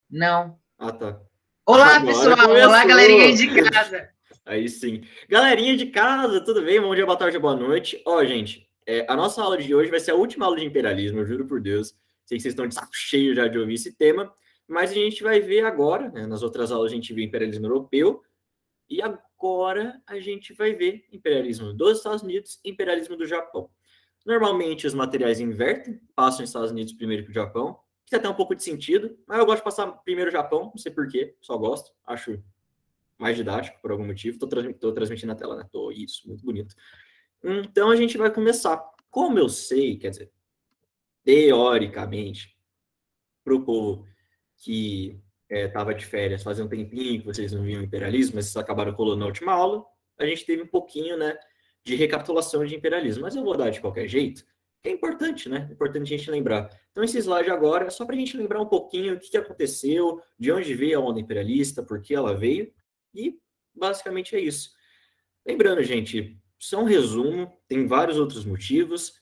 Não. Ah, tá. Olá, Agora pessoal! Olá, galerinha começou! de casa! Aí sim. Galerinha de casa, tudo bem? Bom dia, boa tarde, boa noite. Ó, gente, a nossa aula de hoje vai ser a última aula de imperialismo, eu juro por Deus. Sei que vocês estão de saco cheio já de ouvir esse tema, mas a gente vai ver agora, né, nas outras aulas a gente viu imperialismo europeu, e agora a gente vai ver imperialismo dos Estados Unidos e imperialismo do Japão. Normalmente os materiais invertem, passam os Estados Unidos primeiro que o Japão, que até um pouco de sentido, mas eu gosto de passar primeiro o Japão, não sei porquê, só gosto, acho mais didático por algum motivo. Estou transmitindo na tela, né? Isso, muito bonito. Então a gente vai começar. Como eu sei, quer dizer, teoricamente, para o povo que estava de férias fazia um tempinho que vocês não viam imperialismo, mas vocês acabaram colando na última aula, a gente teve um pouquinho, né, de recapitulação de imperialismo. Mas eu vou dar de qualquer jeito, que é importante, né? É importante a gente lembrar. Então, esse slide agora é só para a gente lembrar um pouquinho o que aconteceu, de onde veio a onda imperialista, por que ela veio, e basicamente é isso. Lembrando, gente, isso é um resumo, tem vários outros motivos.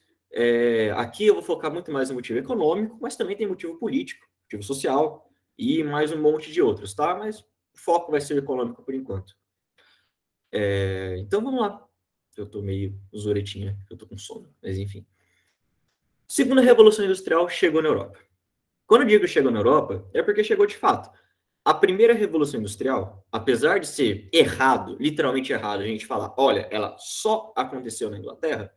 Aqui eu vou focar muito mais no motivo econômico, mas também tem motivo político, motivo social e mais um monte de outros, tá? Mas o foco vai ser o econômico por enquanto. Então vamos lá. Eu tô meio zuretinha, eu tô com sono, mas enfim. Segunda Revolução Industrial chegou na Europa. Quando eu digo chegou na Europa, é porque chegou de fato. A primeira Revolução Industrial, apesar de ser errado, literalmente errado, a gente falar, olha, ela só aconteceu na Inglaterra,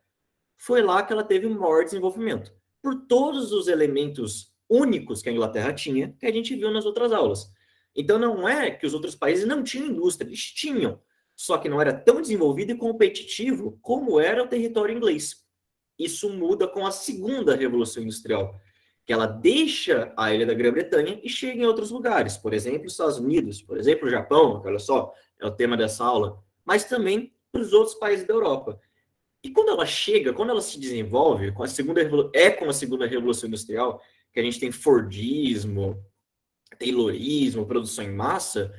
foi lá que ela teve o maior desenvolvimento. Por todos os elementos únicos que a Inglaterra tinha, que a gente viu nas outras aulas. Então não é que os outros países não tinham indústria, eles tinham, só que não era tão desenvolvido e competitivo como era o território inglês. Isso muda com a segunda Revolução Industrial, que ela deixa a ilha da Grã-Bretanha e chega em outros lugares, por exemplo, os Estados Unidos, por exemplo, o Japão, olha só, é o tema dessa aula, mas também para os outros países da Europa. E quando ela chega, quando ela se desenvolve, com a com a segunda revolução industrial, que a gente tem Fordismo, Taylorismo, produção em massa,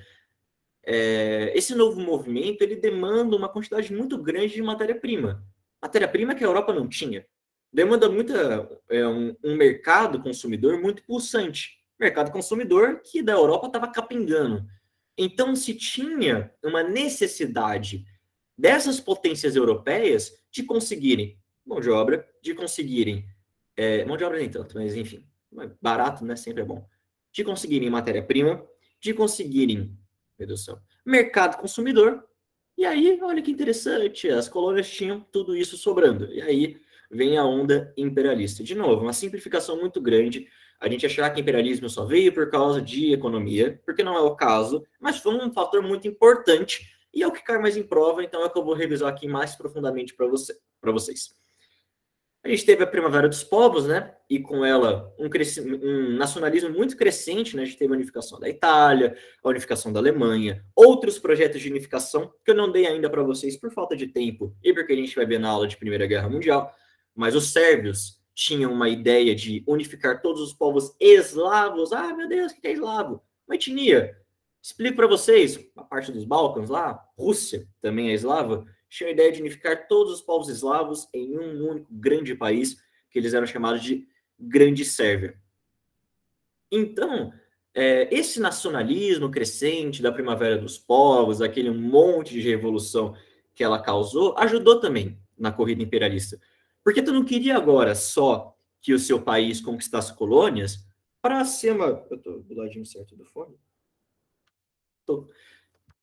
esse novo movimento ele demanda uma quantidade muito grande de matéria-prima. Matéria-prima que a Europa não tinha. Demanda um mercado consumidor muito pulsante. Mercado consumidor que da Europa estava capengando. Então se tinha uma necessidade dessas potências europeias de conseguirem mão de obra, de conseguirem mão de obra nem tanto, mas enfim, barato, né? Sempre é bom. De conseguirem matéria-prima, de conseguirem, meu Deus do céu, mercado consumidor. E aí, olha que interessante, as colônias tinham tudo isso sobrando. E aí vem a onda imperialista. De novo, uma simplificação muito grande. A gente achar que imperialismo só veio por causa de economia, porque não é o caso, mas foi um fator muito importante e é o que cai mais em prova, então é o que eu vou revisar aqui mais profundamente para vocês. A gente teve a Primavera dos Povos, né? E com ela um nacionalismo muito crescente, né? A gente teve a unificação da Itália, a unificação da Alemanha, outros projetos de unificação que eu não dei ainda para vocês por falta de tempo e porque a gente vai ver na aula de Primeira Guerra Mundial. Mas os sérvios tinham uma ideia de unificar todos os povos eslavos. Ah, meu Deus, o que é eslavo? Uma etnia. Explico para vocês, a parte dos Balcãs lá, Rússia também é eslava, tinha a ideia de unificar todos os povos eslavos em um único grande país, que eles eram chamados de Grande Sérvia. Então, esse nacionalismo crescente da Primavera dos Povos, aquele monte de revolução que ela causou, ajudou também na corrida imperialista. Porque tu não queria agora só que o seu país conquistasse colônias para ser uma... Eu estou do ladinho certo do fone? Tô.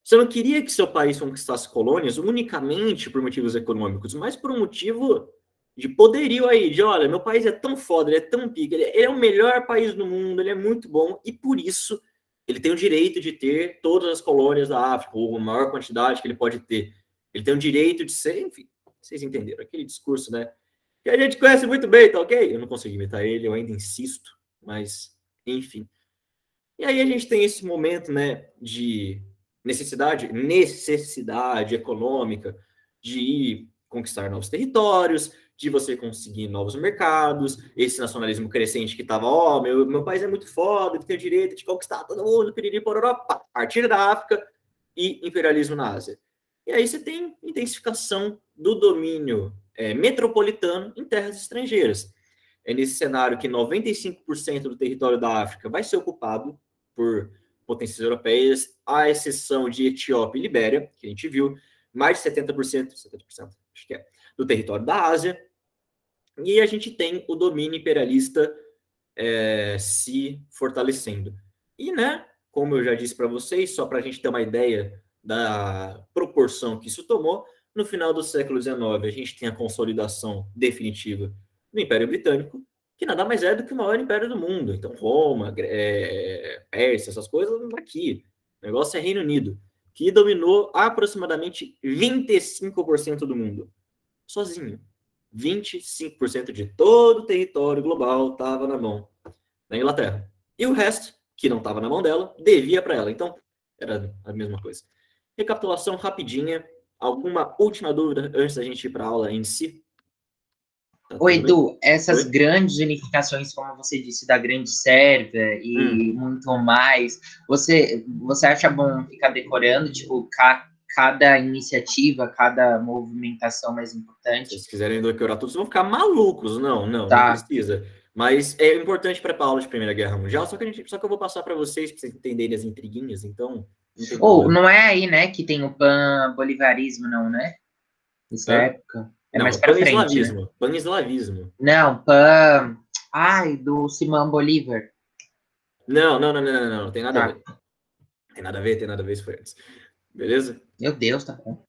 Você não queria que seu país conquistasse colônias unicamente por motivos econômicos, mas por um motivo de poderio aí, de olha, meu país é tão foda, ele é tão pica, ele é o melhor país do mundo, ele é muito bom, e por isso ele tem o direito de ter todas as colônias da África, ou a maior quantidade que ele pode ter. Ele tem o direito de ser, enfim, vocês entenderam, aquele discurso, né? Que a gente conhece muito bem, tá ok? Eu não consigo imitar ele, eu ainda insisto, mas, enfim. E aí a gente tem esse momento, né, de necessidade econômica de ir conquistar novos territórios, de você conseguir novos mercados, esse nacionalismo crescente que estava, ó, meu país é muito foda, que tem o direito de conquistar todo mundo, piriri por Europa, partir da África e imperialismo na Ásia. E aí você tem intensificação do domínio metropolitano em terras estrangeiras. É nesse cenário que 95% do território da África vai ser ocupado por potências europeias, à exceção de Etiópia e Libéria, que a gente viu, mais de 70%, acho que é, do território da Ásia, e a gente tem o domínio imperialista se fortalecendo. E, né, como eu já disse para vocês, só para a gente ter uma ideia da proporção que isso tomou, no final do século XIX a gente tem a consolidação definitiva do Império Britânico, que nada mais é do que o maior império do mundo. Então, Roma, Pérsia, essas coisas aqui. O negócio é Reino Unido, que dominou aproximadamente 25% do mundo, sozinho. 25% de todo o território global estava na mão da Inglaterra. E o resto, que não estava na mão dela, devia para ela. Então, era a mesma coisa. Recapitulação rapidinha. Alguma última dúvida antes da gente ir para a aula em si? Tá. Oi, Edu, essas grandes unificações, como você disse, da Grande Sérvia e muito mais, você acha bom ficar decorando, tipo, cada iniciativa, cada movimentação mais importante? Se vocês quiserem decorar tudo, vocês vão ficar malucos. Não precisa. Mas é importante para a aula de Primeira Guerra Mundial, só que eu vou passar para vocês entenderem as intriguinhas, então... Não é aí, né, que tem o pan-bolivarismo, não, né? Nessa época. É mais pra frente, né? Pan-eslavismo. Não, do Simão Bolívar. Não tem nada a ver. Tem nada a ver, isso foi antes. Beleza? Meu Deus, tá bom.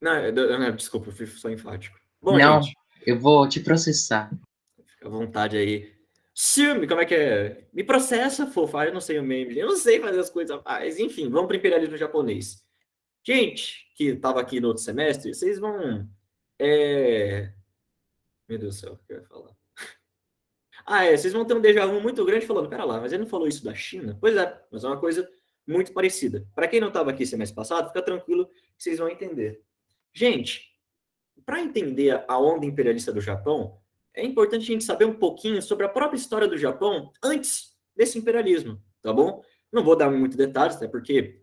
Não, desculpa, eu fui só enfático. Bom, não, gente, eu vou te processar. Fica à vontade aí. Como é que é? Me processa, fofa. Eu não sei o meme. Eu não sei fazer as coisas. Mas, enfim, vamos para o imperialismo japonês. Gente que estava aqui no outro semestre, vocês vão... Meu Deus do céu, o que eu ia falar? Vocês vão ter um déjà vu muito grande falando, pera lá, mas ele não falou isso da China? Pois é, mas é uma coisa muito parecida. Para quem não estava aqui semestre passado, fica tranquilo que vocês vão entender. Gente, para entender a onda imperialista do Japão, é importante a gente saber um pouquinho sobre a própria história do Japão antes desse imperialismo, tá bom? Não vou dar muito detalhes, até porque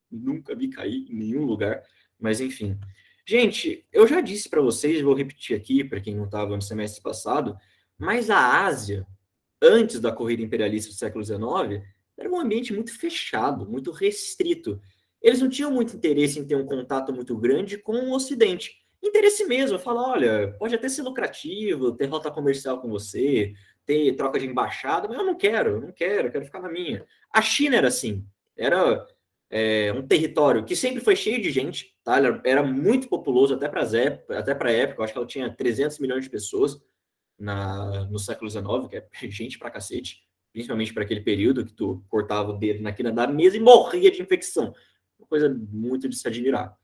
nunca vi cair em nenhum lugar, mas enfim. Gente, eu já disse para vocês, vou repetir aqui para quem não estava no semestre passado, mas a Ásia, antes da corrida imperialista do século XIX, era um ambiente muito fechado, muito restrito. Eles não tinham muito interesse em ter um contato muito grande com o Ocidente. Interesse mesmo, falar, olha, pode até ser lucrativo, ter rota comercial com você, ter troca de embaixada, mas eu não quero, quero ficar na minha. A China era assim, era um território que sempre foi cheio de gente, tá? Era muito populoso até para a época, eu acho que ela tinha 300 milhões de pessoas no século XIX, que é gente pra cacete, principalmente para aquele período que tu cortava o dedo na quina da mesa e morria de infecção. Uma coisa muito de se admirar.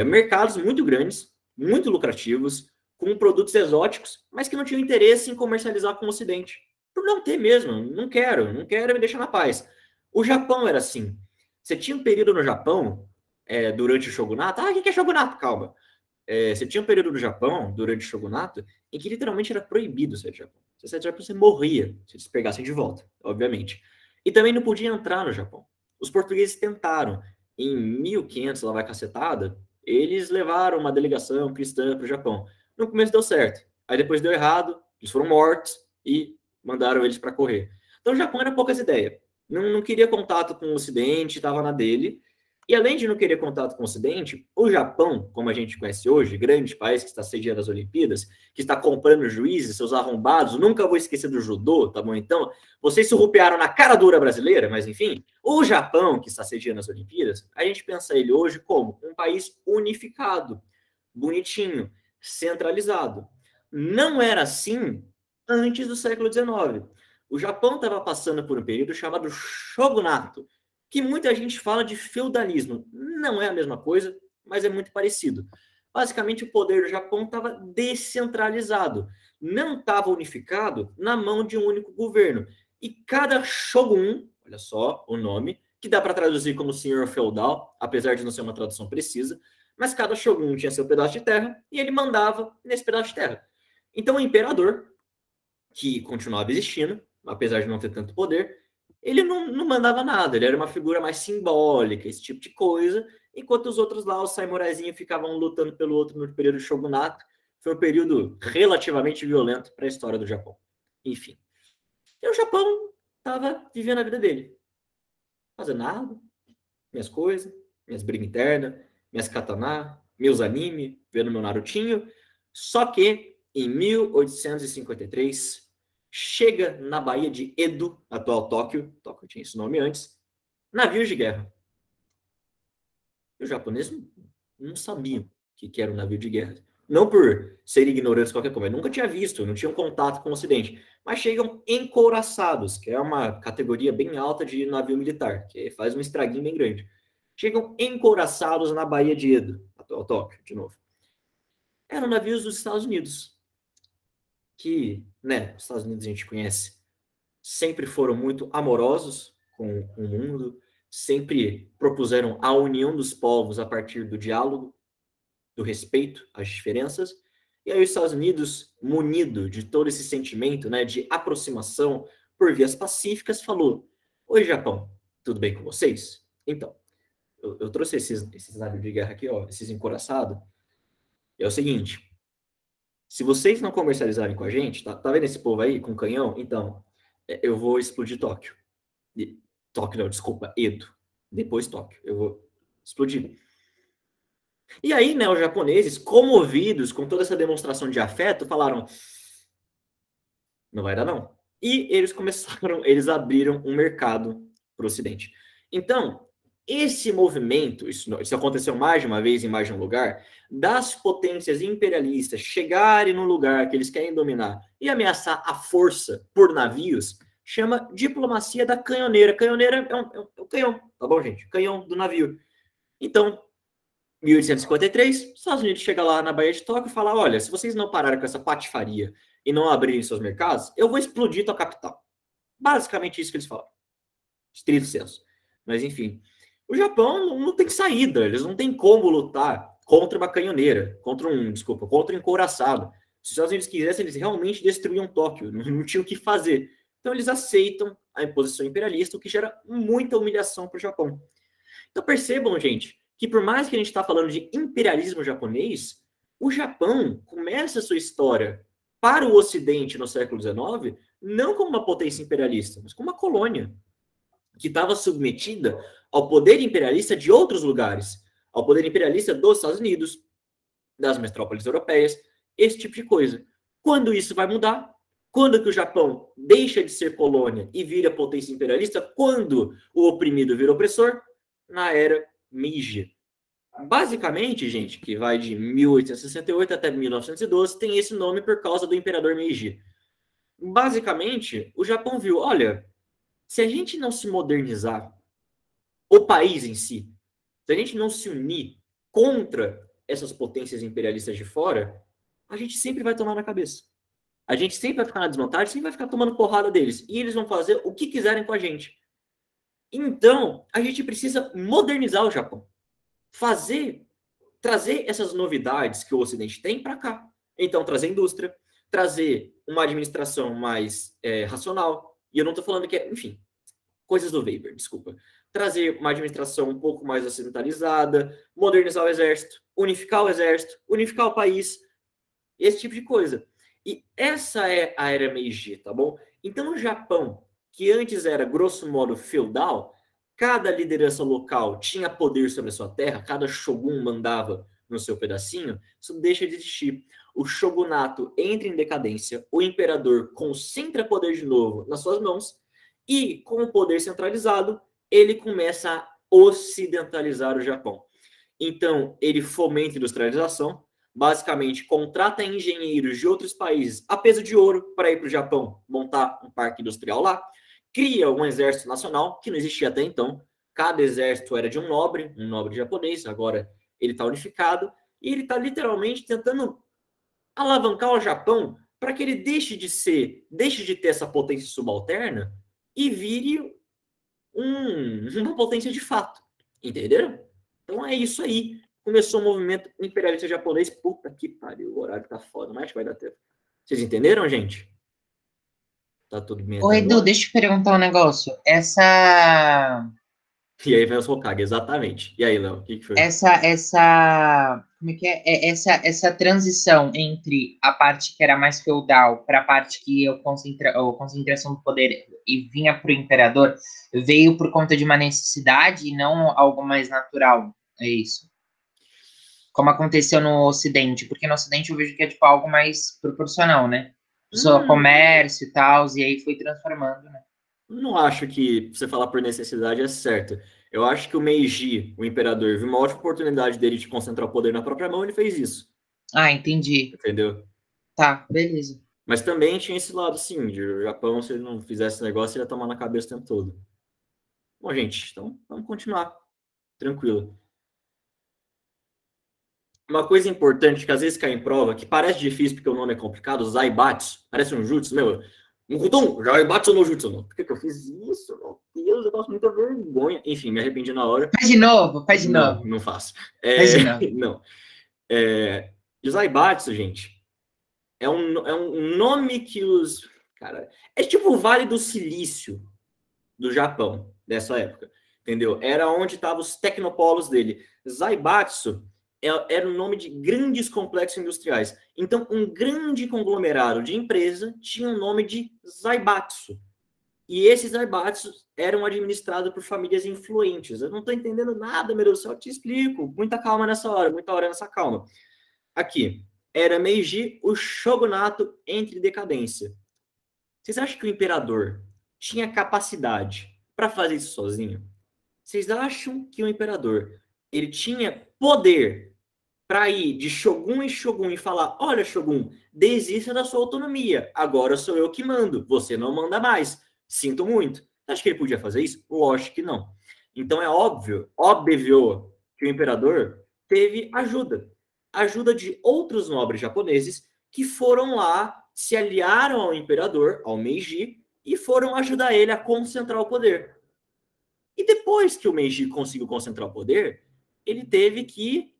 Mercados muito grandes, muito lucrativos, com produtos exóticos, mas que não tinham interesse em comercializar com o Ocidente. Por não ter mesmo, não quero, me deixa na paz. O Japão era assim. Você tinha um período no Japão, durante o Shogunato. O que é Shogunato? Calma. Você tinha um período no Japão, durante o Shogunato, em que literalmente era proibido sair do Japão. Se você sair do Japão, você morria se eles pegassem de volta, obviamente. E também não podia entrar no Japão. Os portugueses tentaram. Em 1500, lá vai cacetada, eles levaram uma delegação cristã para o Japão. No começo deu certo. Aí depois deu errado, eles foram mortos e mandaram eles para correr. Então o Japão era poucas ideias. Não queria contato com o Ocidente, estava na dele. E além de não querer contato com o Ocidente, o Japão, como a gente conhece hoje, grande país que está sediando as Olimpíadas, que está comprando juízes, seus arrombados, nunca vou esquecer do judô, tá bom? Então, vocês surrupiaram na cara dura brasileira, mas enfim, o Japão, que está sediando as Olimpíadas, a gente pensa ele hoje como um país unificado, bonitinho, centralizado. Não era assim antes do século XIX. O Japão estava passando por um período chamado Shogunato, que muita gente fala de feudalismo. Não é a mesma coisa, mas é muito parecido. Basicamente, o poder do Japão estava descentralizado, não estava unificado na mão de um único governo. E cada shogun, olha só o nome, que dá para traduzir como senhor feudal, apesar de não ser uma tradução precisa, mas cada shogun tinha seu pedaço de terra e ele mandava nesse pedaço de terra. Então, o imperador, que continuava existindo, apesar de não ter tanto poder, ele não mandava nada, ele era uma figura mais simbólica, esse tipo de coisa, enquanto os outros lá, os samuraizinhos, ficavam lutando pelo outro no período do Shogunato. Foi um período relativamente violento para a história do Japão. Enfim. E o Japão tava vivendo a vida dele. Fazendo nada, minhas coisas, minhas brigas internas, minhas katana, meus anime, vendo meu Narutinho. Só que, em 1853, chega na Baía de Edo, atual Tóquio tinha esse nome antes, navios de guerra. E os japoneses não sabiam que era um navio de guerra. Não por ser ignorantes qualquer coisa, nunca tinha visto, não tinham contato com o Ocidente, mas chegam encouraçados, que é uma categoria bem alta de navio militar, que faz um estraguinho bem grande. Chegam encouraçados na Baía de Edo, atual Tóquio, de novo. Eram navios dos Estados Unidos, que, né, os Estados Unidos a gente conhece, sempre foram muito amorosos com o mundo, sempre propuseram a união dos povos a partir do diálogo, do respeito às diferenças. E aí os Estados Unidos, munido de todo esse sentimento, né, de aproximação por vias pacíficas, falou: oi, Japão, tudo bem com vocês? Então, eu trouxe esses navios de guerra aqui, ó, esses encouraçados. É o seguinte, se vocês não comercializarem com a gente, tá vendo esse povo aí com canhão? Então, eu vou explodir Tóquio. Tóquio não, desculpa, Edo. Depois Tóquio. Eu vou explodir. E aí, né, os japoneses, comovidos com toda essa demonstração de afeto, falaram: não vai dar não. E eles abriram um mercado para o Ocidente. Então, esse movimento, isso aconteceu mais de uma vez em mais de um lugar, das potências imperialistas chegarem no lugar que eles querem dominar e ameaçar a força por navios, chama diplomacia da canhoneira. Canhoneira é um canhão, tá bom, gente? Canhão do navio. Então, 1853, os Estados Unidos chega lá na Baía de Tóquio e fala: olha, se vocês não pararem com essa patifaria e não abrirem seus mercados, eu vou explodir tua capital. Basicamente isso que eles falam. Estrito senso. Mas, enfim, o Japão não tem saída, eles não têm como lutar contra uma canhoneira, contra um encouraçado. Se os Estados Unidos quisessem, eles realmente destruíam Tóquio, não tinham o que fazer. Então, eles aceitam a imposição imperialista, o que gera muita humilhação para o Japão. Então, percebam, gente, que por mais que a gente está falando de imperialismo japonês, o Japão começa a sua história para o Ocidente no século XIX, não como uma potência imperialista, mas como uma colônia, que estava submetida ao poder imperialista de outros lugares, ao poder imperialista dos Estados Unidos, das metrópoles europeias, esse tipo de coisa. Quando isso vai mudar? Quando que o Japão deixa de ser colônia e vira potência imperialista? Quando o oprimido vira opressor? Na era Meiji. Basicamente, gente, que vai de 1868 até 1912, tem esse nome por causa do imperador Meiji. Basicamente, o Japão viu: olha, se a gente não se modernizar, o país em si, se a gente não se unir contra essas potências imperialistas de fora, a gente sempre vai tomar na cabeça. A gente sempre vai ficar na desvantagem, sempre vai ficar tomando porrada deles. E eles vão fazer o que quiserem com a gente. Então, a gente precisa modernizar o Japão. Trazer essas novidades que o Ocidente tem para cá. Então, trazer indústria, trazer uma administração mais racional. E eu não estou falando que é, enfim, coisas do Weber, desculpa. Trazer uma administração um pouco mais ocidentalizada, modernizar o exército, unificar o país, esse tipo de coisa. E essa é a era Meiji, tá bom? Então, o Japão, que antes era, grosso modo, feudal, cada liderança local tinha poder sobre a sua terra, cada shogun mandava no seu pedacinho, isso deixa de existir. O shogunato entra em decadência, o imperador concentra poder de novo nas suas mãos, e com o poder centralizado, ele começa a ocidentalizar o Japão. Então, ele fomenta a industrialização, basicamente contrata engenheiros de outros países a peso de ouro para ir para o Japão montar um parque industrial lá, cria um exército nacional, que não existia até então. Cada exército era de um nobre japonês, agora ele está unificado, e ele está literalmente tentando alavancar o Japão para que ele deixe de ter essa potência subalterna e vire uma potência de fato. Entenderam? Então é isso aí. Começou o movimento imperialista japonês. Puta que pariu, o horário tá foda, mas vai dar tempo. Vocês entenderam, gente? Tá tudo bem. Ô, Edu, deixa eu perguntar um negócio. Essa... E aí vai os Hokage, exatamente. E aí, Léo, o que foi? Essa como é que é? Essa transição entre a parte que era mais feudal para a parte que a concentração do poder e vinha para o imperador, veio por conta de uma necessidade e não algo mais natural. É isso. Como aconteceu no Ocidente, porque no Ocidente eu vejo que é tipo algo mais proporcional, né? Só comércio e tal, e aí foi transformando, né? Não acho que você falar por necessidade é certo. Eu acho que o Meiji, o imperador, viu uma ótima oportunidade dele de concentrar o poder na própria mão, ele fez isso. Ah, entendi. Entendeu? Tá, beleza. Mas também tinha esse lado, sim, de o Japão, se ele não fizesse esse negócio, ele ia tomar na cabeça o tempo todo. Bom, gente, então vamos continuar. Tranquilo. Uma coisa importante que às vezes cai em prova, que parece difícil porque o nome é complicado, Zaibatsu, parece um jutsu, meu. Um Rudon, Zaibatsu no jutsu, não. Por que eu fiz isso? Meu Deus, eu passo muita vergonha. Enfim, me arrependi na hora. Faz de novo, faz de não, novo. Não faço. Faz de novo. Não. Zaibatsu, gente, é um nome que os... Cara, é tipo o Vale do Silício do Japão, dessa época, entendeu? Era onde estavam os tecnopolos dele. Zaibatsu era o nome de grandes complexos industriais. Então, um grande conglomerado de empresa tinha o nome de Zaibatsu. E esses Zaibatsu eram administrados por famílias influentes. Eu não estou entendendo nada, meu Deus do céu, eu te explico. Muita calma nessa hora, muita hora nessa calma. Aqui, era Meiji, o shogunato entre decadência. Vocês acham que o imperador tinha capacidade para fazer isso sozinho? Vocês acham que o imperador ele tinha poder para ir de Shogun em Shogun e falar: olha, Shogun, desista da sua autonomia, agora sou eu que mando, você não manda mais, sinto muito. Acho que ele podia fazer isso? Lógico que não. Então é óbvio que o imperador teve ajuda de outros nobres japoneses que foram lá, se aliaram ao imperador, ao Meiji, e foram ajudar ele a concentrar o poder. E depois que o Meiji conseguiu concentrar o poder, ele teve que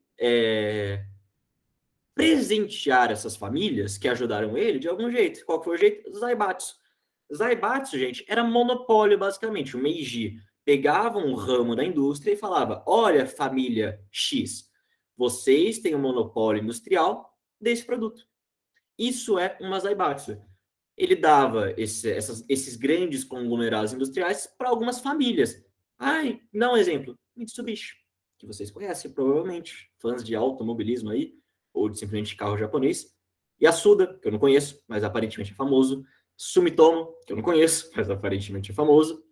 presentear essas famílias que ajudaram ele de algum jeito. Qual foi o jeito? Zaibatsu. Zaibatsu, gente, era monopólio, basicamente. O Meiji pegava um ramo da indústria e falava: olha, família X, vocês têm um monopólio industrial desse produto. Isso é uma Zaibatsu. Ele dava esses grandes conglomerados industriais para algumas famílias. Ai, dá um exemplo. Mitsubishi, que vocês conhecem provavelmente, fãs de automobilismo aí, ou de simplesmente carro japonês. Yasuda, que eu não conheço, mas aparentemente é famoso. Sumitomo, que eu não conheço, mas aparentemente é famoso.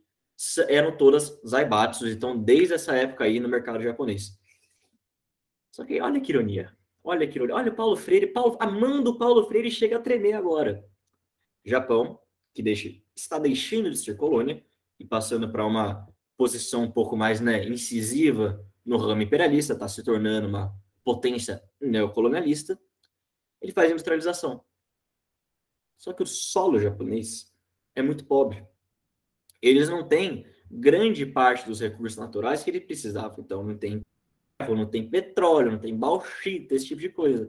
Eram todas Zaibatsus, então desde essa época aí no mercado japonês. Só que olha que ironia. Olha que ironia. Olha o Paulo Freire, amando o Paulo Freire, chega a tremer agora. Japão, que está deixando de ser colônia e passando para uma posição um pouco mais, né, incisiva no ramo imperialista, está se tornando uma potência neocolonialista, ele faz industrialização. Só que o solo japonês é muito pobre. Eles não têm grande parte dos recursos naturais que ele precisava. Então, não tem petróleo, não tem bauxita, esse tipo de coisa.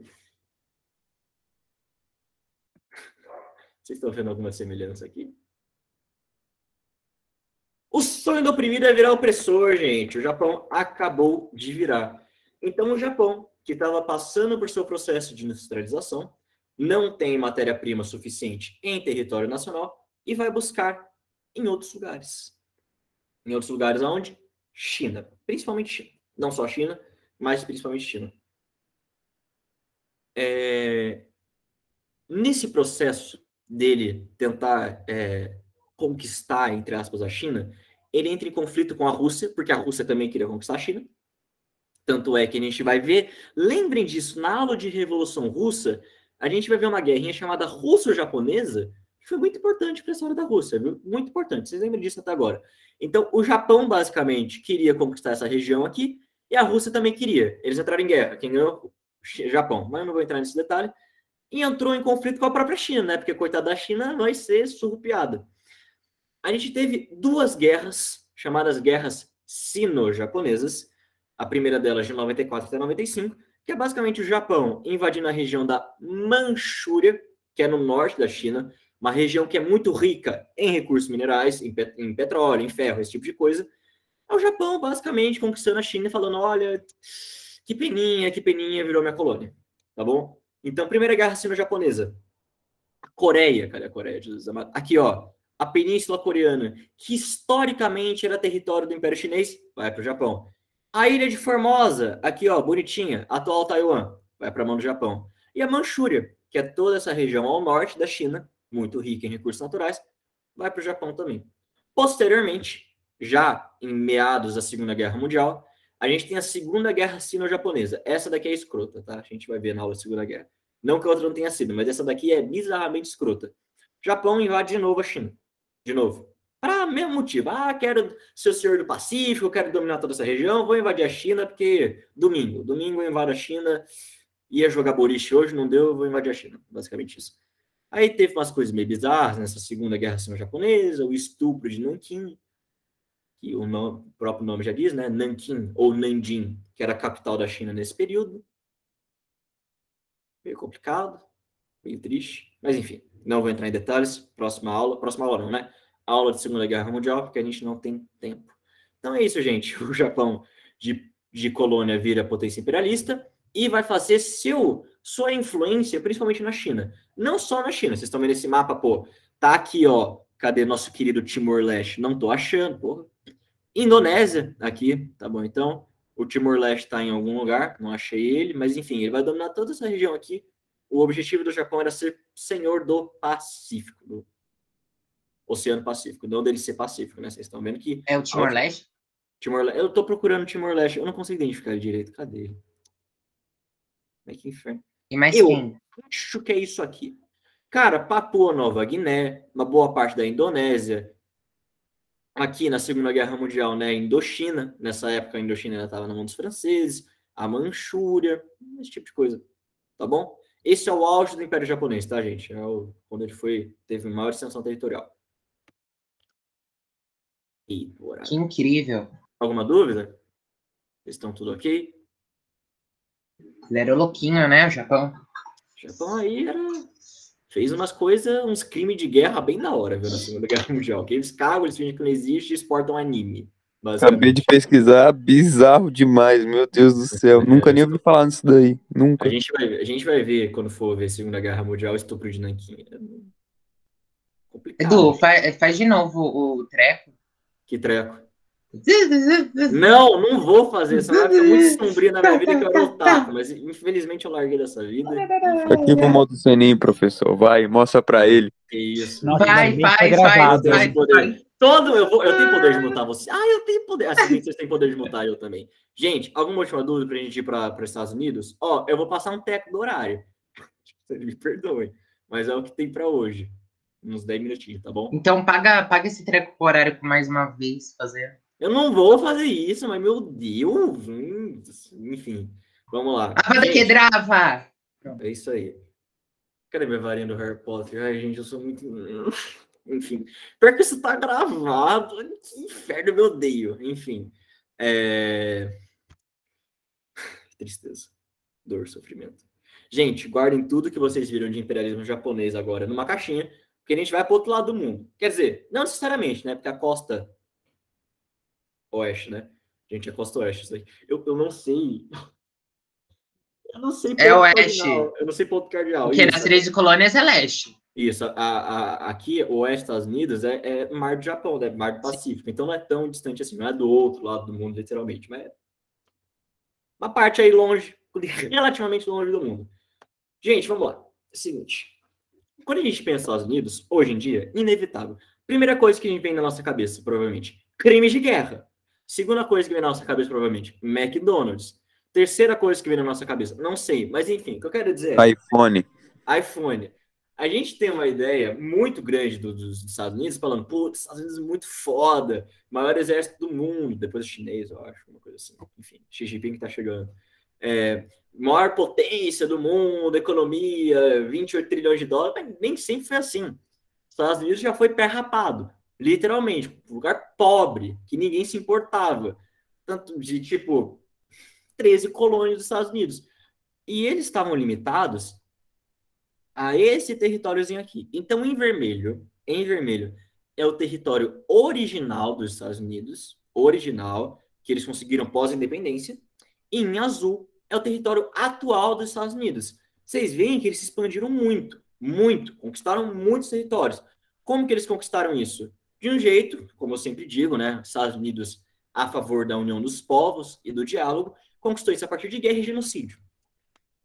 Vocês estão vendo alguma semelhança aqui? O sonho do oprimido é virar opressor, gente. O Japão acabou de virar. Então, o Japão, que estava passando por seu processo de industrialização, não tem matéria-prima suficiente em território nacional e vai buscar em outros lugares. Em outros lugares aonde? China. Principalmente China. Não só China, mas principalmente China. Nesse processo dele tentar conquistar, entre aspas, a China, ele entra em conflito com a Rússia, porque a Rússia também queria conquistar a China. Tanto é que a gente vai ver, lembrem disso, na aula de Revolução Russa, a gente vai ver uma guerrinha chamada Russo-Japonesa, que foi muito importante para a história da Rússia, viu? Muito importante, vocês lembram disso até agora. Então, o Japão, basicamente, queria conquistar essa região aqui, e a Rússia também queria. Eles entraram em guerra. Quem ganhou? O Japão. Mas eu não vou entrar nesse detalhe. E entrou em conflito com a própria China, né? Porque, coitada da China, vai ser surrupiada. A gente teve duas guerras, chamadas guerras sino-japonesas. A primeira delas de 94 até 95, que é basicamente o Japão invadindo a região da Manchúria, que é no norte da China, uma região que é muito rica em recursos minerais, em petróleo, em ferro, esse tipo de coisa. É o Japão, basicamente, conquistando a China e falando: olha, Que peninha virou minha colônia, tá bom? Então, Primeira Guerra Sino-Japonesa. Coreia, cadê a Coreia? Jesus amado? Aqui, ó, a Península Coreana, que historicamente era território do Império Chinês, vai para o Japão. A Ilha de Formosa, aqui, ó, bonitinha, atual Taiwan, vai para a mão do Japão. E a Manchúria, que é toda essa região ao norte da China, muito rica em recursos naturais, vai para o Japão também. Posteriormente, já em meados da Segunda Guerra Mundial, a gente tem a Segunda Guerra Sino-Japonesa. Essa daqui é escrota, tá? A gente vai ver na aula da Segunda Guerra. Não que a outra não tenha sido, mas essa daqui é bizarramente escrota. O Japão invade de novo a China. De novo. Para o mesmo motivo. Ah, quero ser o senhor do Pacífico, quero dominar toda essa região, vou invadir a China, porque domingo eu invado a China, ia jogar boliche hoje, não deu, vou invadir a China. Basicamente isso. Aí teve umas coisas meio bizarras nessa Segunda Guerra Sino-Japonesa, o estupro de Nanquim, que o próprio nome já diz, né? Nanquim ou Nanjing, que era a capital da China nesse período. Meio complicado, meio triste, mas enfim, não vou entrar em detalhes. Próxima aula não, né? Aula de Segunda Guerra Mundial, porque a gente não tem tempo. Então é isso, gente. O Japão de colônia vira potência imperialista e vai fazer sua influência, principalmente na China. Não só na China, vocês estão vendo esse mapa, pô, tá aqui, ó, cadê nosso querido Timor-Leste? Não tô achando, porra. Indonésia, aqui, tá bom, então, o Timor-Leste está em algum lugar, não achei ele, mas enfim, ele vai dominar toda essa região aqui. O objetivo do Japão era ser senhor do Pacífico, do Oceano Pacífico, não dele ser Pacífico, né? Vocês estão vendo que... É o Timor-Leste? Eu tô procurando Timor-Leste, eu não consigo identificar ele direito, cadê ele? Mas que inferno. E mais quem? Acho que é isso aqui. Cara, Papua Nova Guiné, uma boa parte da Indonésia, aqui na Segunda Guerra Mundial, né, Indochina, nessa época a Indochina ainda estava na mão dos franceses, a Manchúria, esse tipo de coisa, tá bom? Esse é o auge do Império Japonês, tá, gente? Quando ele teve maior extensão territorial. Que incrível. Alguma dúvida? Estão tudo ok? Ele era louquinho, né, o Japão? O Japão aí fez umas coisas, uns crimes de guerra bem da hora, viu, na Segunda Guerra Mundial. Que eles cagam, eles fingem que não existe e exportam anime. Acabei de pesquisar, bizarro demais, meu Deus do céu. Nunca nem ouvi falar nisso daí, nunca. A gente vai ver quando for ver Segunda Guerra Mundial, estupro de Nanquim. É complicado. Edu, faz de novo o treco. Que treco? Não vou fazer. Essa época é muito sombria na minha vida que eu era otaku, mas infelizmente eu larguei dessa vida. Ativa o modo Senin, professor. Vai, mostra pra ele. Que isso. Nossa, vai. Eu tenho poder de mutar você. Ah, eu tenho poder. Assim, vocês têm poder de mutar eu também. Gente, alguma última dúvida pra gente ir para os Estados Unidos? Ó, eu vou passar um teco do horário. Me perdoem, mas é o que tem pra hoje. Uns 10 minutinhos, tá bom? Então paga esse treco por horário mais uma vez, fazer. Eu não vou fazer isso, mas meu Deus. Enfim, vamos lá. A que drava! É isso aí. Cadê minha varinha do Harry Potter? Ai, gente, eu sou muito... Enfim. Pior que isso tá gravado. Que inferno, eu me odeio. Enfim. Tristeza. Dor, sofrimento. Gente, guardem tudo que vocês viram de imperialismo japonês agora numa caixinha, porque a gente vai pro outro lado do mundo. Quer dizer, não necessariamente, né? Porque a costa oeste, né? Gente, a costa oeste. Isso aí. Eu não sei... Eu não sei ponto oeste. Cardinal. Eu não sei ponto cardeal. Porque nas 13 colônias é leste. Isso. Aqui, o oeste dos Estados Unidos é mar do Japão, né? Mar do Pacífico. Então não é tão distante assim. Não é do outro lado do mundo, literalmente. Mas é uma parte aí longe, relativamente longe do mundo. Gente, vamos lá. É o seguinte. Quando a gente pensa nos Estados Unidos, hoje em dia, inevitável. Primeira coisa que a gente vem na nossa cabeça, provavelmente, crimes de guerra. Segunda coisa que vem na nossa cabeça, provavelmente, McDonald's. Terceira coisa que vem na nossa cabeça, não sei, mas enfim, o que eu quero dizer é... iPhone. A gente tem uma ideia muito grande dos Estados Unidos, falando, putz, Estados Unidos é muito foda, maior exército do mundo, depois do chinês, eu acho, uma coisa assim. Enfim, Xi Jinping tá chegando. Maior potência do mundo, economia, 28 trilhões de dólares, mas nem sempre foi assim. Os Estados Unidos já foi pé rapado, literalmente, um lugar pobre, que ninguém se importava. Tanto de, tipo... 13 colônias dos Estados Unidos. E eles estavam limitados a esse territóriozinho aqui. Então, em vermelho, é o território original dos Estados Unidos, original, que eles conseguiram pós-independência, e em azul é o território atual dos Estados Unidos. Vocês veem que eles se expandiram muito, muito, conquistaram muitos territórios. Como que eles conquistaram isso? De um jeito, como eu sempre digo, né, Estados Unidos a favor da união dos povos e do diálogo, conquistou isso a partir de guerra e genocídio.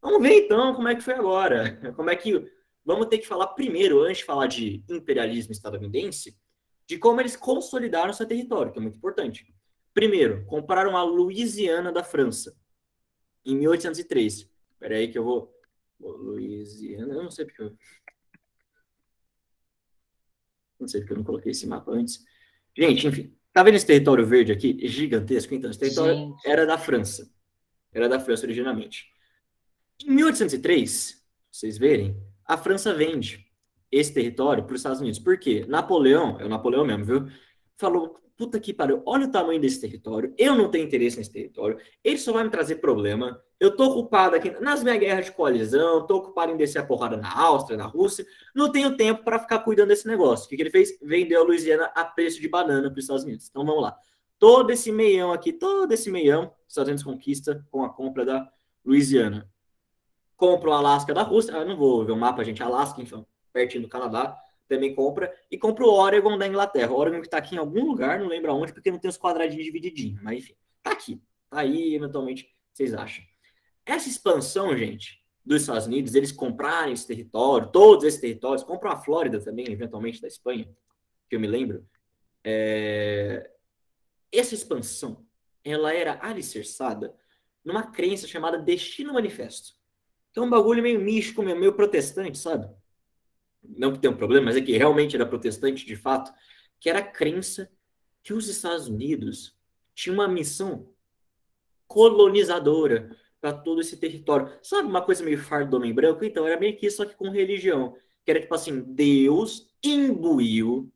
Vamos ver então como é que foi agora. Como é que vamos ter que falar primeiro, antes de falar de imperialismo estadunidense, de como eles consolidaram seu território, que é muito importante. Primeiro, compraram a Louisiana da França, em 1803. Espera aí que eu vou... Louisiana, eu não sei porque eu... Não sei porque eu não coloquei esse mapa antes. Gente, enfim, tá vendo esse território verde aqui? Gigantesco. Então, esse território era da França. Era da França originalmente. Em 1803, vocês verem, a França vende esse território para os Estados Unidos. Por quê? Napoleão, é o Napoleão mesmo, viu? Falou, puta que pariu, olha o tamanho desse território, eu não tenho interesse nesse território, ele só vai me trazer problema, eu tô ocupado aqui nas minhas guerras de coalizão, tô ocupado em descer a porrada na Áustria, na Rússia, não tenho tempo para ficar cuidando desse negócio. O que ele fez? Vendeu a Louisiana a preço de banana para os Estados Unidos. Então vamos lá. Todo esse meião aqui, os Estados Unidos conquista com a compra da Louisiana. Compra o Alasca da Rússia, não vou ver o mapa, gente, Alasca, enfim, pertinho do Canadá, também compra, e compra o Oregon da Inglaterra. O Oregon que está aqui em algum lugar, não lembro aonde, porque não tem os quadradinhos divididinhos, mas enfim, tá aqui. Tá aí, eventualmente, vocês acham. Essa expansão, gente, dos Estados Unidos, eles comprarem esse território, todos esses territórios, compram a Flórida também, eventualmente, da Espanha, que eu me lembro. Essa expansão, ela era alicerçada numa crença chamada Destino Manifesto. Então, um bagulho meio místico, meio protestante, sabe? Não que tenha um problema, mas é que realmente era protestante de fato, que era a crença que os Estados Unidos tinham uma missão colonizadora para todo esse território. Sabe uma coisa meio fardo do homem branco? Então, era meio que isso, só que com religião. Que era tipo assim, Deus incumbiu,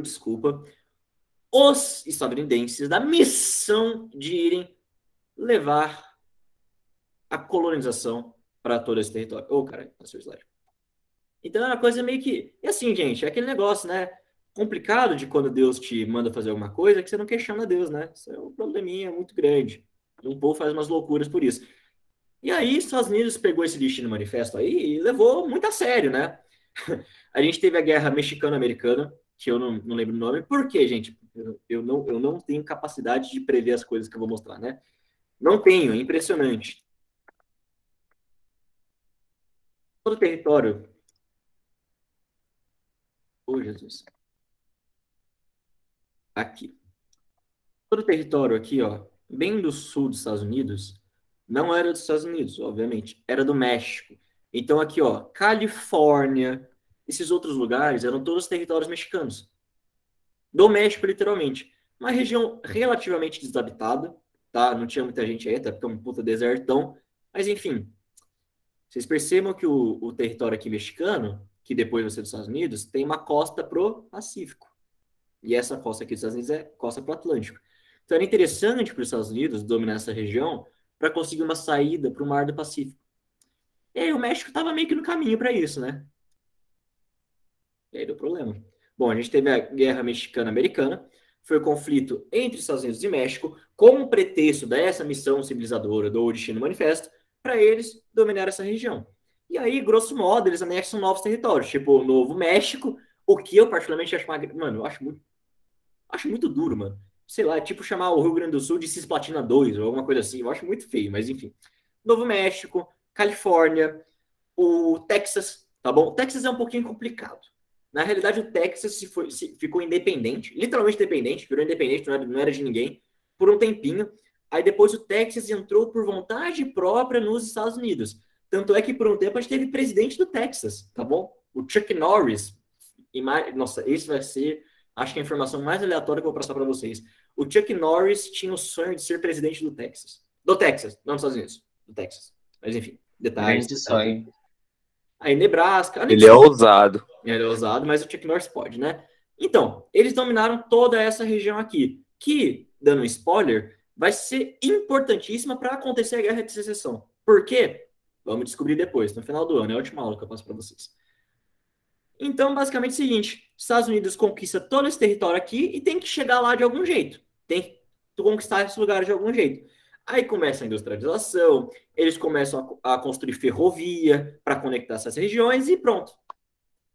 desculpa, os estadunidenses da missão de irem levar a colonização para todo esse território. Caralho, passou o slide. Então é uma coisa meio que... E assim, gente, é aquele negócio, né? Complicado de quando Deus te manda fazer alguma coisa que você não questiona Deus, né? Isso é um probleminha muito grande. Um povo faz umas loucuras por isso. E aí, os Estados Unidos pegou esse Destino Manifesto aí e levou muito a sério, né? A gente teve a Guerra Mexicano-Americana, que eu não lembro o nome. Por quê, gente? Eu não tenho capacidade de prever as coisas que eu vou mostrar, né? Não tenho, é impressionante. Todo o território... Jesus. Aqui. Todo o território aqui, ó, bem do sul dos Estados Unidos, não era dos Estados Unidos, obviamente, era do México. Então aqui, ó, Califórnia, esses outros lugares eram todos territórios mexicanos. Do México, literalmente. Uma região relativamente desabitada, tá? Não tinha muita gente aí, até porque é um puta desertão. Mas, enfim, vocês percebam que o território aqui mexicano, que depois vai ser dos Estados Unidos, tem uma costa pro Pacífico. E essa costa aqui dos Estados Unidos é costa pro Atlântico. Então era interessante para os Estados Unidos dominar essa região para conseguir uma saída para o Mar do Pacífico. E aí o México estava meio que no caminho para isso, né? E aí deu problema. Bom, a gente teve a Guerra Mexicana-Americana, foi o conflito entre os Estados Unidos e México, com o pretexto dessa missão civilizadora do Destino Manifesto, para eles dominar essa região. E aí, grosso modo, eles anexam novos territórios, tipo o Novo México, o que eu particularmente acho uma... Mano, eu acho muito duro, mano. Sei lá, tipo chamar o Rio Grande do Sul de Cisplatina 2 ou alguma coisa assim. Eu acho muito feio, mas enfim. Novo México, Califórnia, o Texas, tá bom? O Texas é um pouquinho complicado. Na realidade, o Texas ficou independente, literalmente independente, virou independente, não era de ninguém, por um tempinho. Aí depois o Texas entrou por vontade própria nos Estados Unidos. Tanto é que por um tempo a gente teve presidente do Texas, tá bom? O Chuck Norris. Nossa, esse vai ser... Acho que é a informação mais aleatória que eu vou passar para vocês. O Chuck Norris tinha o sonho de ser presidente do Texas. Do Texas, não dos Estados Unidos. Do Texas. Mas enfim, detalhes. Grande sonho. Aí Nebraska... Ele é ousado. Ele é ousado, mas o Chuck Norris pode, né? Então, eles dominaram toda essa região aqui. Que, dando um spoiler, vai ser importantíssima para acontecer a Guerra de Secessão. Por quê? Vamos descobrir depois, no final do ano. É a última aula que eu passo para vocês. Então, basicamente é o seguinte, Estados Unidos conquista todo esse território aqui e tem que chegar lá de algum jeito. tem que conquistar esses lugares de algum jeito. Aí começa a industrialização, eles começam a construir ferrovia para conectar essas regiões e pronto.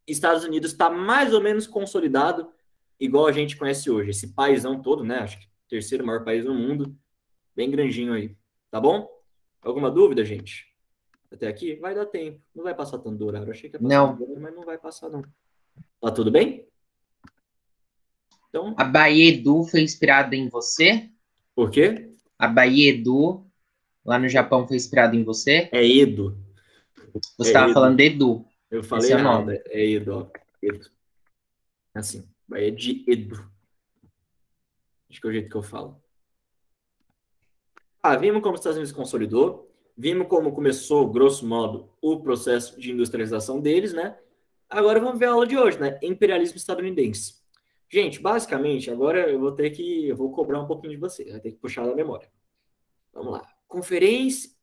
Estados Unidos está mais ou menos consolidado, igual a gente conhece hoje. Esse paizão todo, né? Acho que o terceiro maior país do mundo, bem grandinho aí. Tá bom? Alguma dúvida, gente? Até aqui? Vai dar tempo. Não vai passar tanto do horário. Eu achei que ia passar do horário, mas não vai passar, não. Tá tudo bem? Então... A Bahia Edu foi inspirada em você? Por quê? A Bahia Edu, lá no Japão, foi inspirada em você? É Edo. Você estava falando de Edu. Eu falei errado. É Edo, ó. Edo. Assim, Bahia de Edo. Acho que é o jeito que eu falo. Vimos como os Estados Unidos se consolidou. Vimos como começou, grosso modo, o processo de industrialização deles, né? Agora vamos ver a aula de hoje, né? Imperialismo estadunidense. Gente, basicamente, agora eu vou cobrar um pouquinho de você, vai ter que puxar da memória. Vamos lá. Congresso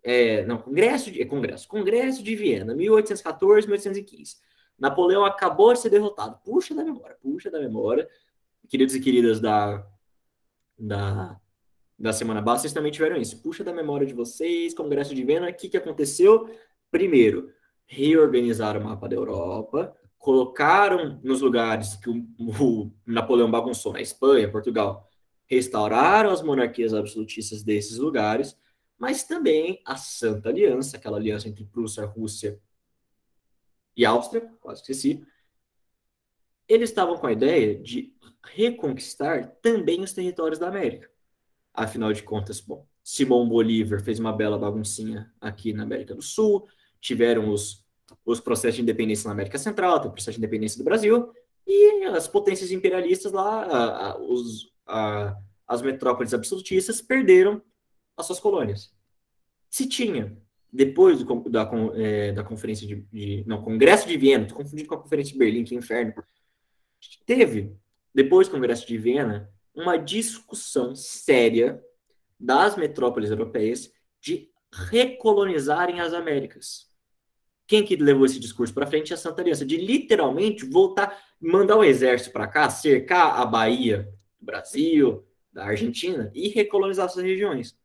de Viena, 1814, 1815. Napoleão acabou de ser derrotado. Puxa da memória. Queridos e queridas da semana base, vocês também tiveram isso. Puxa da memória de vocês, Congresso de Viena, o que aconteceu? Primeiro, reorganizaram o mapa da Europa, colocaram nos lugares que o Napoleão bagunçou, na Espanha, Portugal, restauraram as monarquias absolutistas desses lugares, mas também a Santa Aliança, aquela aliança entre Prússia, Rússia e Áustria, quase esqueci, eles estavam com a ideia de reconquistar também os territórios da América. Afinal de contas, bom, Simão Bolívar fez uma bela baguncinha aqui na América do Sul, tiveram os processos de independência na América Central, tem o processo de independência do Brasil, e as potências imperialistas lá, as metrópoles absolutistas perderam as suas colônias. Se tinha, depois da conferência Congresso de Viena, estou confundindo com a conferência de Berlim, que inferno, teve, depois do Congresso de Viena, uma discussão séria das metrópoles europeias de recolonizarem as Américas. Quem que levou esse discurso para frente é a Santa Aliança, de literalmente voltar, mandar o exército para cá, cercar a Bahia do Brasil, da Argentina e recolonizar essas regiões.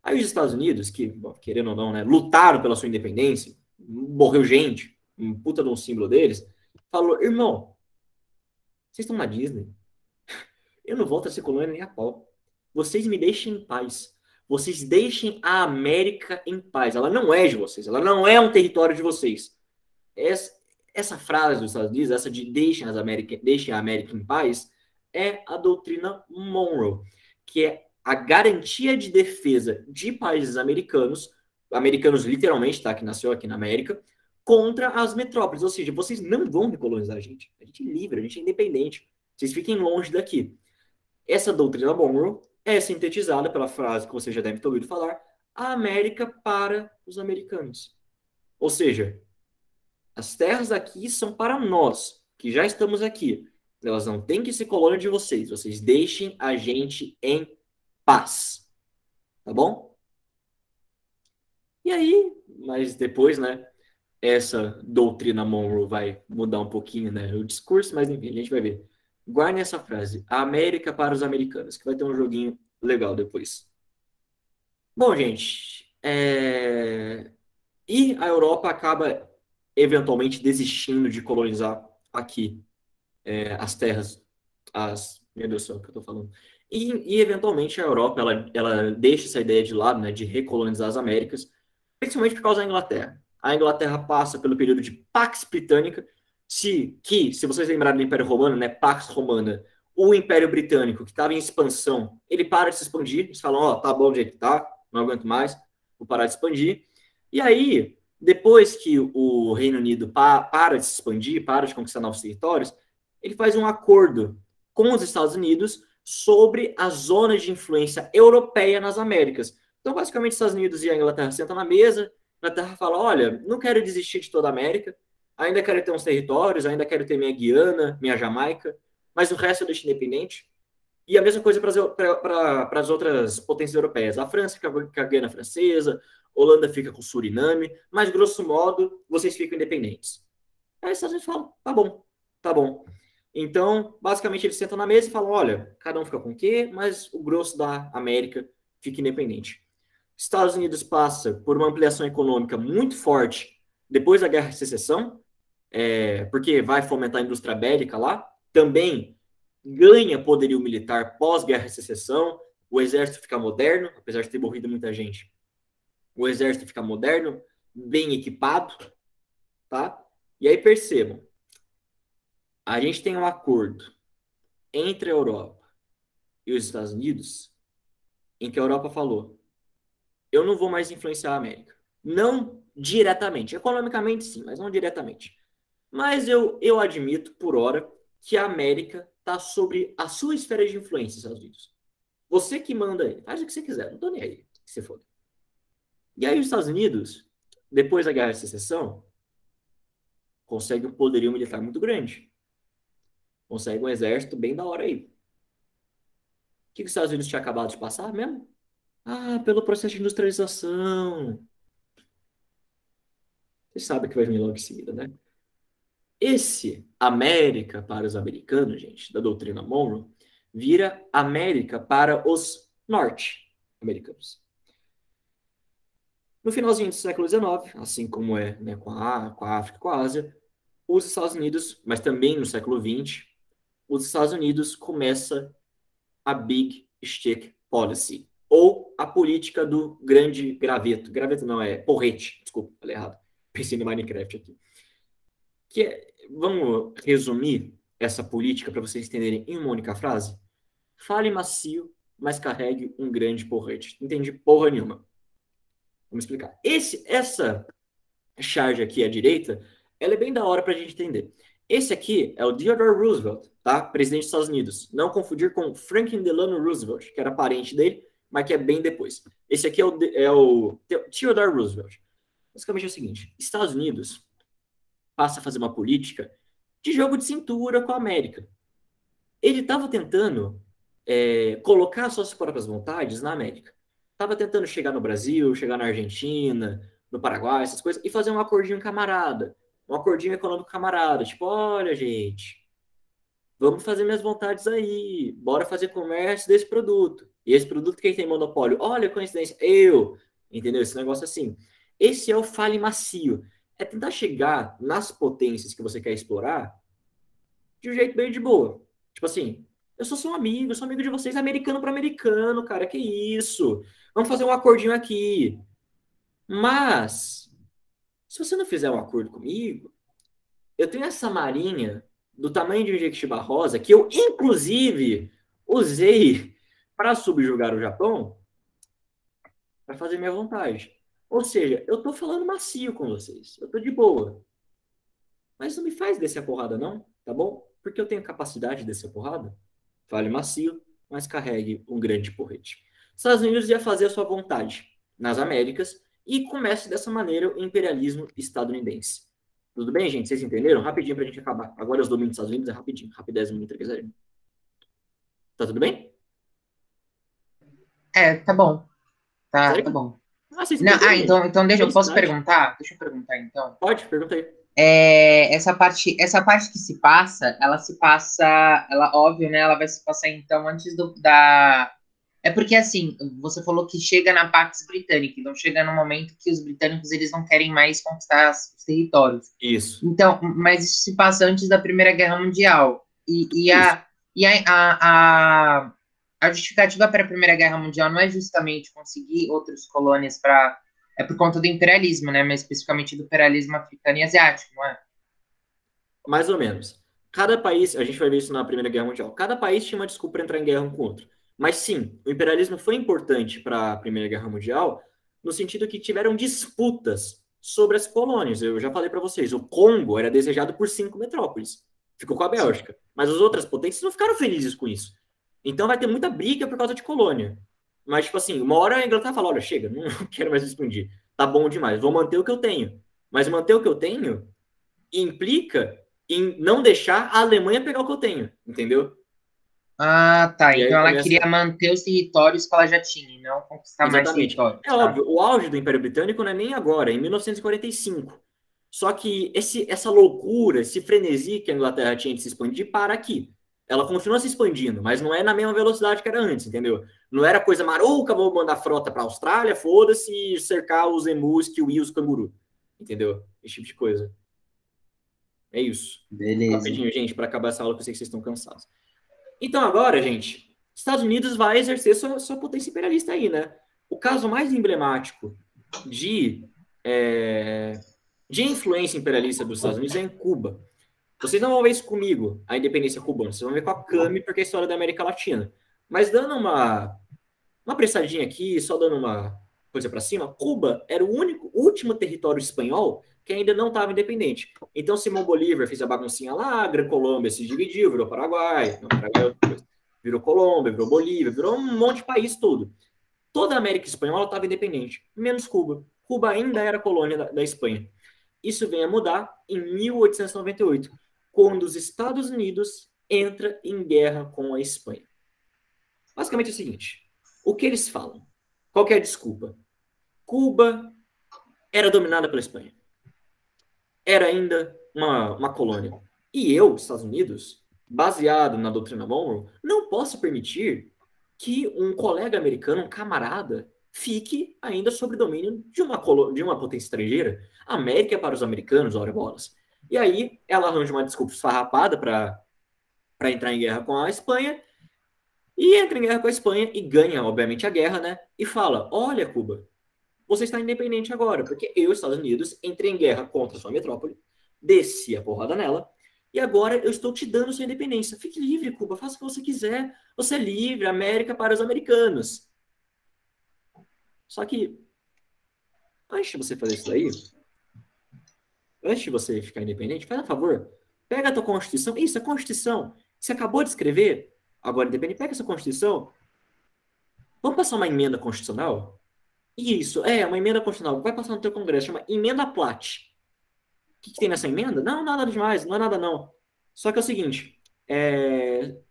Aí os Estados Unidos, que, bom, querendo ou não, né, lutaram pela sua independência, morreu gente, um puta de um símbolo deles, falou, irmão, vocês estão na Disney? Eu não volto a ser colônia nem a pau. Vocês me deixem em paz. Vocês deixem a América em paz. Ela não é de vocês. Ela não é um território de vocês. Essa frase dos Estados Unidos, essa de deixem a América em paz, é a doutrina Monroe, que é a garantia de defesa de países americanos literalmente, tá, que nasceu aqui na América, contra as metrópoles. Ou seja, vocês não vão recolonizar a gente. A gente é livre, a gente é independente. Vocês fiquem longe daqui. Essa doutrina Monroe é sintetizada pela frase que você já deve ter ouvido falar, a América para os americanos. Ou seja, as terras aqui são para nós, que já estamos aqui. Elas não têm que ser colônia de vocês. Vocês deixem a gente em paz. Tá bom? E aí, mas depois, né, essa doutrina Monroe vai mudar um pouquinho, né, o discurso, mas enfim, a gente vai ver. Guardem essa frase, a América para os americanos, que vai ter um joguinho legal depois. Bom, gente, e a Europa acaba eventualmente desistindo de colonizar aqui as terras, meu Deus do céu, o que eu tô falando? E eventualmente a Europa, ela deixa essa ideia de lado, né, de recolonizar as Américas, principalmente por causa da Inglaterra. A Inglaterra passa pelo período de Pax Britânica, se vocês lembrarem do Império Romano, né, Pax Romana, o Império Britânico, que estava em expansão, ele para de se expandir, eles falam, tá bom do jeito que tá, não aguento mais, vou parar de expandir. E aí, depois que o Reino Unido para de se expandir, para de conquistar novos territórios, ele faz um acordo com os Estados Unidos sobre as zonas de influência europeia nas Américas. Então, basicamente, os Estados Unidos e a Inglaterra sentam na mesa, a Inglaterra fala, olha, não quero desistir de toda a América, ainda quero ter uns territórios, ainda quero ter minha Guiana, minha Jamaica, mas o resto eu deixo independente. E a mesma coisa para as outras potências europeias. A França fica com a Guiana Francesa, a Holanda fica com o Suriname, mas, grosso modo, vocês ficam independentes. Aí os Estados Unidos falam, tá bom. Então, basicamente, eles sentam na mesa e falam, olha, cada um fica com o quê, mas o grosso da América fica independente. Estados Unidos passa por uma ampliação econômica muito forte depois da Guerra de Secessão, porque vai fomentar a indústria bélica lá, também ganha poderio militar pós-Guerra de Secessão, o exército fica moderno, apesar de ter morrido muita gente, o exército fica moderno, bem equipado, tá? E aí percebam, a gente tem um acordo entre a Europa e os Estados Unidos, em que a Europa falou, eu não vou mais influenciar a América. Não diretamente, economicamente sim, mas não diretamente. Mas eu admito, por hora, que a América está sobre a sua esfera de influência, Estados Unidos. Você que manda aí, faz o que você quiser, não tô nem aí, que você for. E aí os Estados Unidos, depois da Guerra de Secessão, consegue um poderio militar muito grande. Consegue um exército bem da hora aí. O que os Estados Unidos tinha acabado de passar mesmo? Pelo processo de industrialização. Você sabe que vai vir logo em seguida, né? Esse América para os americanos, gente, da doutrina Monroe, vira América para os norte-americanos. No finalzinho do século XIX, assim como né, com a África e com a Ásia, os Estados Unidos, mas também no século XX, os Estados Unidos começa a Big Stick Policy, ou a política do grande graveto. Graveto não, é porrete, desculpa, falei errado. Pensei no Minecraft aqui. Vamos resumir essa política para vocês entenderem em uma única frase? Fale macio, mas carregue um grande porrete. Não entendi porra nenhuma. Vamos explicar. Essa charge aqui à direita, ela é bem da hora para a gente entender. Esse aqui é o Theodore Roosevelt, tá? Presidente dos Estados Unidos. Não confundir com Franklin Delano Roosevelt, que era parente dele, mas que é bem depois. Esse aqui é o Theodore Roosevelt. Basicamente é o seguinte, Estados Unidos passa a fazer uma política de jogo de cintura com a América. Ele estava tentando colocar suas próprias vontades na América. Estava tentando chegar no Brasil, chegar na Argentina, no Paraguai, essas coisas, e fazer um acordinho camarada. Um acordinho econômico camarada. Tipo, olha, gente, vamos fazer minhas vontades aí. Bora fazer comércio desse produto. E esse produto quem tem monopólio? Olha, coincidência, eu. Entendeu? Esse negócio assim. Esse é o fale macio. É tentar chegar nas potências que você quer explorar de um jeito bem de boa. Tipo assim, eu sou seu amigo, eu sou amigo de vocês, americano para americano, cara, que isso? Vamos fazer um acordinho aqui. Mas, se você não fizer um acordo comigo, eu tenho essa marinha do tamanho de um Jequitibá rosa, que eu, inclusive, usei para subjugar o Japão, para fazer minha vontade. Ou seja, eu tô falando macio com vocês. Eu tô de boa. Mas não me faz descer a porrada, não, tá bom? Porque eu tenho capacidade de descer a porrada. Fale macio, mas carregue um grande porrete. Estados Unidos ia fazer a sua vontade nas Américas e comece dessa maneira o imperialismo estadunidense. Tudo bem, gente? Vocês entenderam? Rapidinho pra gente acabar. Agora os domínios dos Estados Unidos é rapidinho. Rapidez no quiserem. Tá tudo bem? Tá bom. Tá bom. Então deixa eu posso perguntar? Deixa eu perguntar então. Pode, pergunta aí. Essa parte que se passa, ela óbvio, né? Ela vai se passar então antes É porque assim, você falou que chega na Pax Britânica, então chega no momento que os britânicos eles não querem mais conquistar os territórios. Isso. Então, mas isso se passa antes da Primeira Guerra Mundial. A justificativa para a Primeira Guerra Mundial não é justamente conseguir outras colônias é por conta do imperialismo, né? Mas especificamente do imperialismo africano e asiático, não é? Mais ou menos. Cada país, a gente vai ver isso na Primeira Guerra Mundial, cada país tinha uma desculpa para entrar em guerra um com o outro. Mas sim, o imperialismo foi importante para a Primeira Guerra Mundial no sentido que tiveram disputas sobre as colônias. Eu já falei para vocês, o Congo era desejado por 5 metrópoles. Ficou com a Bélgica. Mas as outras potências não ficaram felizes com isso. Então vai ter muita briga por causa de colônia. Mas, tipo assim, uma hora a Inglaterra fala, olha, chega, não quero mais expandir. Tá bom demais, vou manter o que eu tenho. Mas manter o que eu tenho implica em não deixar a Alemanha pegar o que eu tenho, entendeu? Tá. Então ela queria manter os territórios que ela já tinha, e não conquistar mais territórios. É óbvio, o auge do Império Britânico não é nem agora, é em 1945. Só que essa loucura, esse frenesi que a Inglaterra tinha de se expandir, para aqui. Ela continua se expandindo, mas não é na mesma velocidade que era antes, entendeu? Não era coisa maluca, vou mandar frota para a Austrália, foda-se, e cercar os emus, kiwi e os canguru. Entendeu? Esse tipo de coisa. É isso. Beleza. Rapidinho, gente, para acabar essa aula, que eu sei que vocês estão cansados. Então agora, gente, Estados Unidos vai exercer sua potência imperialista aí, né? O caso mais emblemático de influência imperialista dos Estados Unidos é em Cuba. Vocês não vão ver isso comigo, a independência cubana. Vocês vão ver com a Cami, porque é a história da América Latina. Mas dando uma apressadinha aqui, só dando uma coisa para cima, Cuba era o último território espanhol que ainda não estava independente. Então, Simão Bolívar fez a baguncinha lá, a Gran Colômbia se dividiu, virou Paraguai, virou Colômbia, virou Bolívia, virou um monte de país todo. Toda a América Espanhola estava independente, menos Cuba. Cuba ainda era colônia da Espanha. Isso vem a mudar em 1898, quando os Estados Unidos entram em guerra com a Espanha. Basicamente é o seguinte, o que eles falam? Qual que é a desculpa? Cuba era dominada pela Espanha. Era ainda uma colônia. E eu, Estados Unidos, baseado na doutrina Monroe, não posso permitir que um colega americano, um camarada, fique ainda sob domínio de uma potência estrangeira. A América é para os americanos, ora bolas. E aí ela arranja uma desculpa esfarrapada para entrar em guerra com a Espanha, e entra em guerra com a Espanha e ganha, obviamente, a guerra, né? E fala, olha, Cuba, você está independente agora, porque eu, Estados Unidos, entrei em guerra contra sua metrópole, desci a porrada nela, e agora eu estou te dando sua independência. Fique livre, Cuba, faça o que você quiser. Você é livre, América para os americanos. Só que, antes de você fazer isso daí, antes de você ficar independente, faz um favor, pega a tua Constituição, isso, a Constituição, você acabou de escrever, agora independente, pega essa Constituição, vamos passar uma emenda constitucional? Isso, uma emenda constitucional, vai passar no teu Congresso, chama Emenda Platt. O que tem nessa emenda? Não, nada demais, não é nada não. Só que é o seguinte,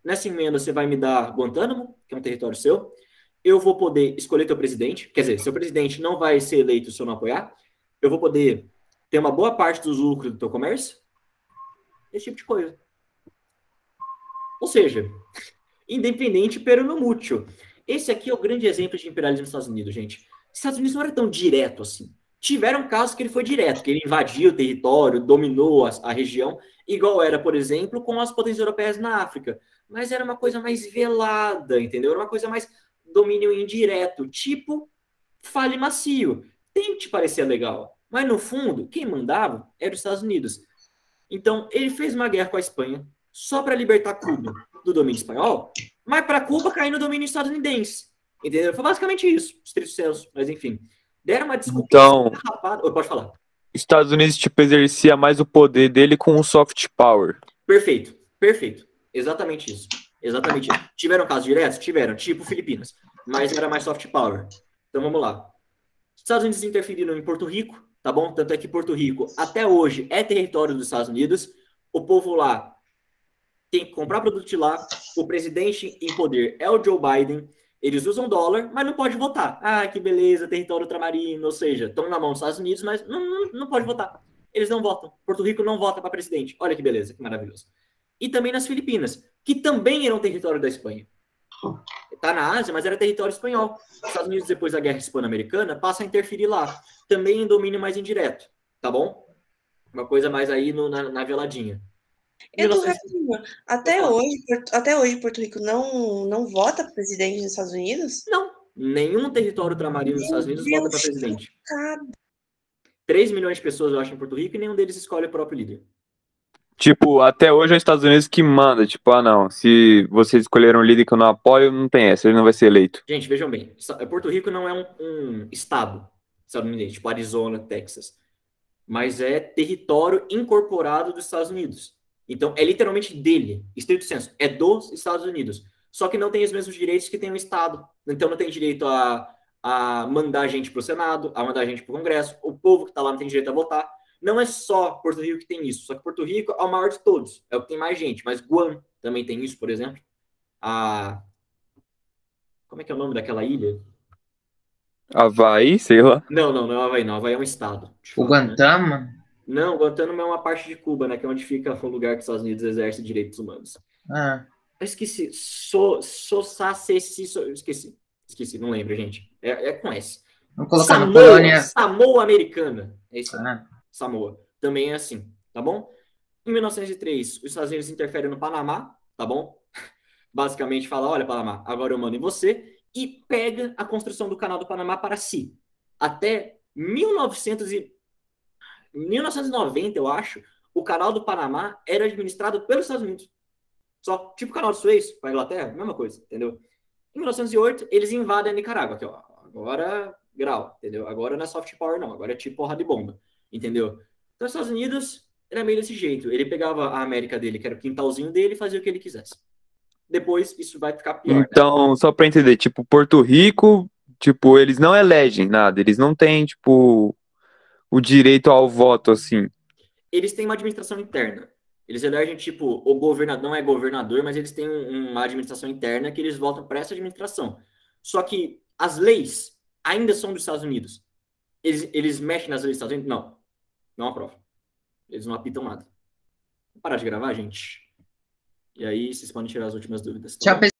nessa emenda você vai me dar Guantánamo, que é um território seu, eu vou poder escolher teu presidente, quer dizer, seu presidente não vai ser eleito se eu não apoiar, eu vou poder ter uma boa parte dos lucros do teu comércio, esse tipo de coisa. Ou seja, independente pero no mútuo. Esse aqui é o grande exemplo de imperialismo nos Estados Unidos, gente. Os Estados Unidos não era tão direto assim. Tiveram casos que ele foi direto, que ele invadiu o território, dominou a região, igual era, por exemplo, com as potências europeias na África. Mas era uma coisa mais velada, entendeu? Era uma coisa mais domínio indireto, tipo fale macio. Tem que te parecer legal. Mas, no fundo, quem mandava era os Estados Unidos. Então, ele fez uma guerra com a Espanha só para libertar Cuba do domínio espanhol, mas para Cuba cair no domínio estadunidense. Entendeu? Foi basicamente isso, estrito senso, mas enfim. Deram uma desculpa. Então, pode falar. Estados Unidos, tipo, exercia mais o poder dele com o soft power. Perfeito, perfeito. Exatamente isso. Exatamente isso. Tiveram casos diretos? Tiveram, tipo Filipinas. Mas era mais soft power. Então vamos lá. Estados Unidos interferiram em Porto Rico, tá bom? Tanto é que Porto Rico, até hoje, é território dos Estados Unidos. O povo lá tem que comprar produto de lá. O presidente em poder é o Joe Biden. Eles usam dólar, mas não pode votar. Ah, que beleza, território ultramarino. Ou seja, estão na mão dos Estados Unidos, mas não pode votar. Eles não votam. Porto Rico não vota para presidente. Olha que beleza, que maravilhoso. E também nas Filipinas, que também eram território da Espanha. Está na Ásia, mas era território espanhol. Os Estados Unidos, depois da Guerra Hispano-Americana, passa a interferir lá. Também em domínio mais indireto, tá bom? Uma coisa mais aí na veladinha. Até hoje Porto Rico não vota para presidente nos Estados Unidos? Não. Nenhum território ultramarino dos Estados Unidos vota para presidente. 3 milhões de pessoas, eu acho, em Porto Rico, e nenhum deles escolhe o próprio líder. Tipo, até hoje é os Estados Unidos que manda. Tipo, não, se vocês escolheram um líder que eu não apoio, não tem essa, ele não vai ser eleito. Gente, vejam bem, Porto Rico não é um estado estadunidense, tipo Arizona, Texas, mas é território incorporado dos Estados Unidos. Então, é literalmente dele, estrito senso, é dos Estados Unidos. Só que não tem os mesmos direitos que tem o Estado. Então, não tem direito a mandar gente para o Senado, a mandar gente para o Congresso. O povo que está lá não tem direito a votar. Não é só Porto Rico que tem isso. Só que Porto Rico é o maior de todos. É o que tem mais gente. Mas Guam também tem isso, por exemplo. Como é que é o nome daquela ilha? Havaí, sei lá. Não é Havaí, não. Havaí é um estado. O Guantánamo? Não, Guantánamo é uma parte de Cuba, né? Que é onde fica o lugar que os Estados Unidos exerce direitos humanos. Ah, Eu esqueci. Esqueci, não lembro, gente. É com S. vamos colocar na colônia. Samoa Americana. É isso aí. Ah, Samoa. Também é assim, tá bom? Em 1903, os Estados Unidos interferem no Panamá, tá bom? Basicamente fala, olha, Panamá, agora eu mando em você. E pega a construção do Canal do Panamá para si. Até 1990, eu acho, o Canal do Panamá era administrado pelos Estados Unidos. Só, tipo o Canal de Suez, para a Inglaterra, mesma coisa, entendeu? Em 1908, eles invadem a Nicarágua, aqui, ó. Agora, grau, entendeu? Agora não é soft power, não. Agora é tipo porra de bomba, entendeu? Então, os Estados Unidos era meio desse jeito. Ele pegava a América dele, que era o quintalzinho dele, e fazia o que ele quisesse. Depois, isso vai ficar pior. Então, só pra entender, tipo, Porto Rico, tipo, eles não elegem nada, eles não têm, tipo, o direito ao voto, assim. Eles têm uma administração interna. Eles elegem, tipo, o governador não é governador, mas eles têm uma administração interna que eles votam para essa administração. Só que as leis ainda são dos Estados Unidos. Eles mexem nas leis dos Estados Unidos? Não. Não aprovam. Eles não apitam nada. Vou parar de gravar, gente. E aí, vocês podem tirar as últimas dúvidas. Tá tchau, bom?